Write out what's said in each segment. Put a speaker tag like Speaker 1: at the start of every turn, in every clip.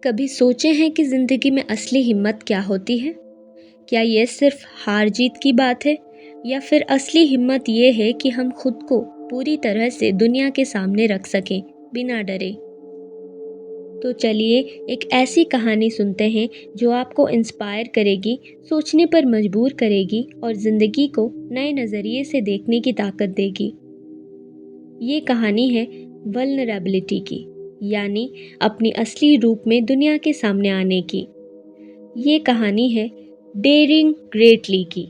Speaker 1: कभी सोचे हैं कि ज़िंदगी में असली हिम्मत क्या होती है? क्या ये सिर्फ हार जीत की बात है या फिर असली हिम्मत ये है कि हम खुद को पूरी तरह से दुनिया के सामने रख सकें बिना डरे? तो चलिए एक ऐसी कहानी सुनते हैं जो आपको इंस्पायर करेगी, सोचने पर मजबूर करेगी और ज़िंदगी को नए नज़रिए से देखने की ताकत देगी। ये कहानी है वल्नरेबिलिटी की, यानी अपनी असली रूप में दुनिया के सामने आने की। ये कहानी है डेयरिंग ग्रेटली की,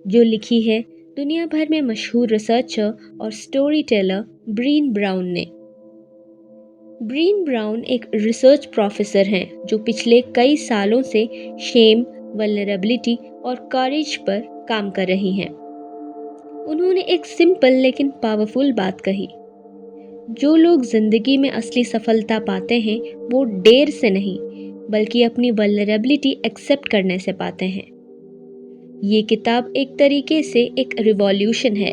Speaker 1: जो लिखी है दुनिया भर में मशहूर रिसर्चर और स्टोरी टेलर ब्रीन ब्राउन ने। ब्रीन ब्राउन एक रिसर्च प्रोफेसर हैं जो पिछले कई सालों से शेम, वल्नरेबिलिटी और करेज पर काम कर रही हैं। उन्होंने एक सिंपल लेकिन पावरफुल बात कही, जो लोग जिंदगी में असली सफलता पाते हैं वो डेर से नहीं बल्कि अपनी वल्नरेबिलिटी एक्सेप्ट करने से पाते हैं। ये किताब एक तरीके से एक रिवॉल्यूशन है।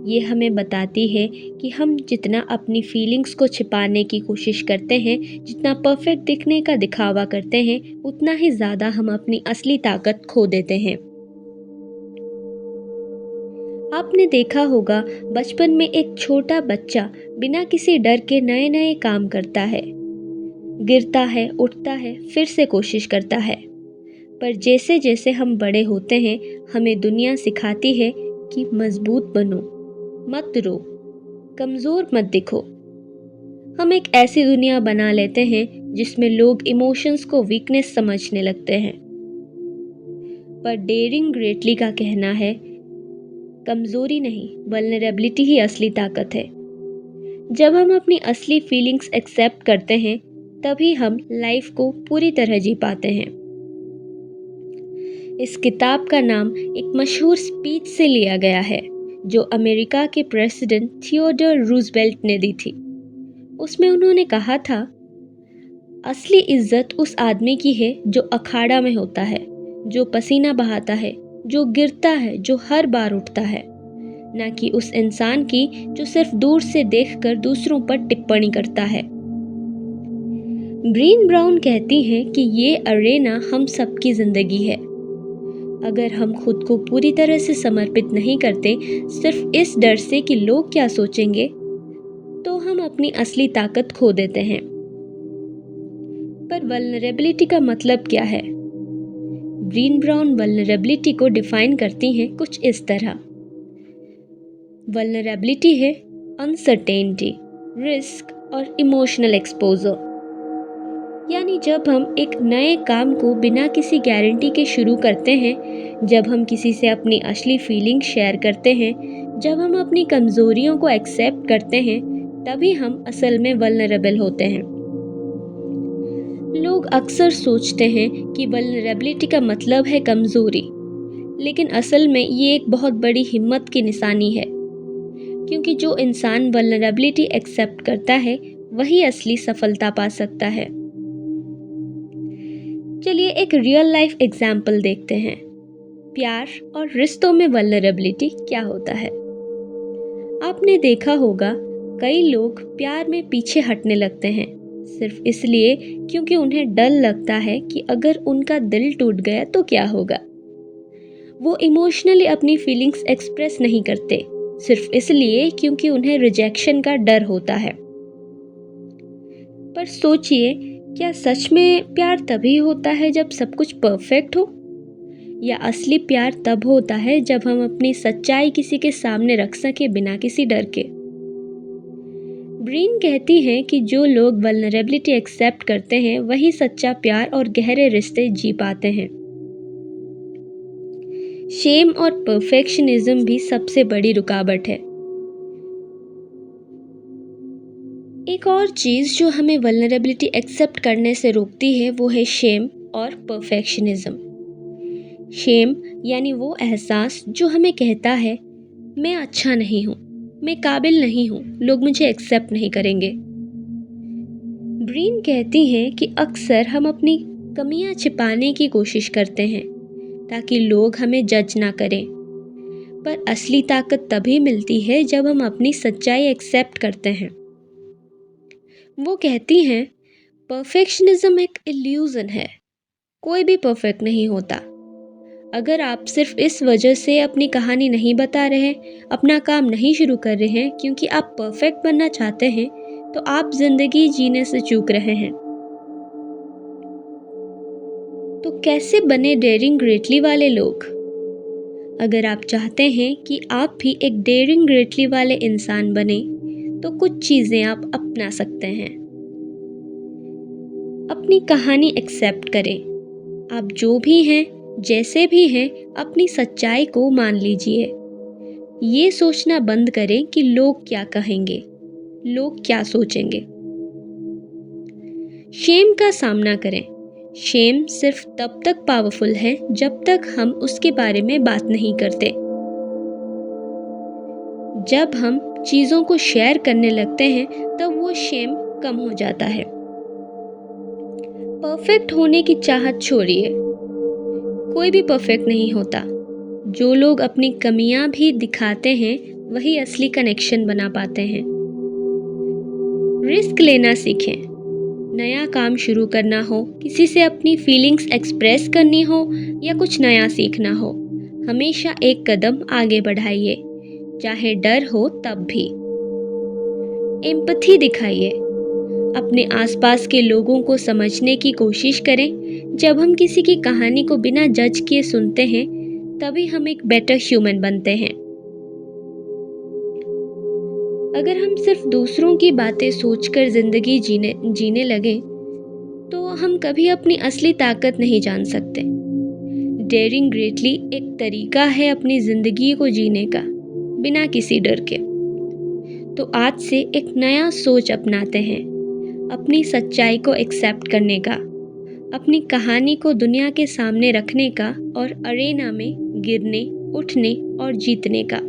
Speaker 1: ये हमें बताती है कि हम जितना अपनी फीलिंग्स को छिपाने की कोशिश करते हैं, जितना परफेक्ट दिखने का दिखावा करते हैं, उतना ही ज़्यादा हम अपनी असली ताकत खो देते हैं। आपने देखा होगा, बचपन में एक छोटा बच्चा बिना किसी डर के नए नए काम करता है, गिरता है, उठता है, फिर से कोशिश करता है। पर जैसे जैसे हम बड़े होते हैं, हमें दुनिया सिखाती है कि मजबूत बनो, मत रो, कमज़ोर मत दिखो। हम एक ऐसी दुनिया बना लेते हैं जिसमें लोग इमोशंस को वीकनेस समझने लगते हैं। पर डेयरिंग ग्रेटली का कहना है, कमज़ोरी नहीं, वल्नरेबिलिटी ही असली ताकत है। जब हम अपनी असली फीलिंग्स एक्सेप्ट करते हैं, तभी हम लाइफ को पूरी तरह जी पाते हैं। इस किताब का नाम एक मशहूर स्पीच से लिया गया है जो अमेरिका के प्रेसिडेंट थियोडोर रूजवेल्ट ने दी थी। उसमें उन्होंने कहा था, असली इज्जत उस आदमी की है जो अखाड़ा में होता है, जो पसीना बहाता है, जो गिरता है, जो हर बार उठता है, ना कि उस इंसान की जो सिर्फ दूर से देखकर दूसरों पर टिप्पणी करता है। ब्रीन ब्राउन कहती हैं कि ये अरेना हम सबकी जिंदगी है। अगर हम खुद को पूरी तरह से समर्पित नहीं करते, सिर्फ इस डर से कि लोग क्या सोचेंगे, तो हम अपनी असली ताकत खो देते हैं। पर वल्नरेबिलिटी का मतलब क्या है? ब्रीन ब्राउन वल्नरेबिलिटी को डिफाइन करती हैं कुछ इस तरह। वल्नरेबिलिटी है अनसर्टेनिटी, रिस्क और इमोशनल एक्सपोजर। यानी जब हम एक नए काम को बिना किसी गारंटी के शुरू करते हैं, जब हम किसी से अपनी असली फीलिंग शेयर करते हैं, जब हम अपनी कमजोरियों को एक्सेप्ट करते हैं, तभी हम असल में वल्नरेबल होते हैं। लोग अक्सर सोचते हैं कि वल्नरेबिलिटी का मतलब है कमजोरी, लेकिन असल में ये एक बहुत बड़ी हिम्मत की निशानी है, क्योंकि जो इंसान वल्नरेबिलिटी एक्सेप्ट करता है वही असली सफलता पा सकता है। चलिए एक रियल लाइफ एग्जाम्पल देखते हैं। प्यार और रिश्तों में वल्नरेबिलिटी क्या होता है? आपने देखा होगा, कई लोग प्यार में पीछे हटने लगते हैं सिर्फ इसलिए क्योंकि उन्हें डर लगता है कि अगर उनका दिल टूट गया तो क्या होगा। वो इमोशनली अपनी फीलिंग्स एक्सप्रेस नहीं करते सिर्फ इसलिए क्योंकि उन्हें रिजेक्शन का डर होता है। पर सोचिए, क्या सच में प्यार तभी होता है जब सब कुछ परफेक्ट हो? या असली प्यार तब होता है जब हम अपनी सच्चाई किसी के सामने रख सके बिना किसी डर के? ब्रीन कहती हैं कि जो लोग वल्नरेबिलिटी एक्सेप्ट करते हैं वही सच्चा प्यार और गहरे रिश्ते जी पाते हैं। शेम और परफेक्शनिज्म भी सबसे बड़ी रुकावट है। एक और चीज़ जो हमें वल्नरेबिलिटी एक्सेप्ट करने से रोकती है वो है शेम और परफेक्शनिज्म। शेम यानी वो एहसास जो हमें कहता है, मैं अच्छा नहीं हूँ, मैं काबिल नहीं हूँ, लोग मुझे एक्सेप्ट नहीं करेंगे। ब्रीन कहती हैं कि अक्सर हम अपनी कमियां छिपाने की कोशिश करते हैं ताकि लोग हमें जज ना करें। पर असली ताकत तभी मिलती है जब हम अपनी सच्चाई एक्सेप्ट करते हैं। वो कहती हैं, परफेक्शनिज्म एक इल्यूजन है। कोई भी परफेक्ट नहीं होता। अगर आप सिर्फ इस वजह से अपनी कहानी नहीं बता रहे, अपना काम नहीं शुरू कर रहे हैं क्योंकि आप परफेक्ट बनना चाहते हैं, तो आप जिंदगी जीने से चूक रहे हैं। तो कैसे बने डेयरिंग ग्रेटली वाले लोग? अगर आप चाहते हैं कि आप भी एक डेयरिंग ग्रेटली वाले इंसान बने, तो कुछ चीजें आप अपना सकते हैं। अपनी कहानी एक्सेप्ट करें। आप जो भी हैं, जैसे भी हैं, अपनी सच्चाई को मान लीजिए। ये सोचना बंद करें कि लोग क्या कहेंगे, लोग क्या सोचेंगे। शेम का सामना करें। शेम सिर्फ तब तक पावरफुल है जब तक हम उसके बारे में बात नहीं करते। जब हम चीज़ों को शेयर करने लगते हैं, तब वो शेम कम हो जाता है। परफेक्ट होने की चाहत छोड़िए। कोई भी परफेक्ट नहीं होता। जो लोग अपनी कमियां भी दिखाते हैं, वही असली कनेक्शन बना पाते हैं। रिस्क लेना सीखें। नया काम शुरू करना हो, किसी से अपनी फीलिंग्स एक्सप्रेस करनी हो या कुछ नया सीखना हो, हमेशा एक कदम आगे बढ़ाइए, चाहे डर हो तब भी। एम्पैथी दिखाइए। अपने आसपास के लोगों को समझने की कोशिश करें। जब हम किसी की कहानी को बिना जज किए सुनते हैं, तभी हम एक बेटर ह्यूमन बनते हैं। अगर हम सिर्फ दूसरों की बातें सोचकर जिंदगी जीने लगे, तो हम कभी अपनी असली ताकत नहीं जान सकते। डेयरिंग ग्रेटली एक तरीका है अपनी जिंदगी को जीने का, बिना किसी डर के। तो आज से एक नया सोच अपनाते हैं, अपनी सच्चाई को एक्सेप्ट करने का, अपनी कहानी को दुनिया के सामने रखने का और अरेना में गिरने, उठने और जीतने का।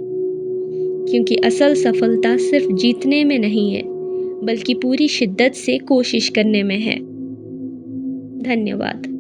Speaker 1: क्योंकि असल सफलता सिर्फ जीतने में नहीं है, बल्कि पूरी शिद्दत से कोशिश करने में है। धन्यवाद।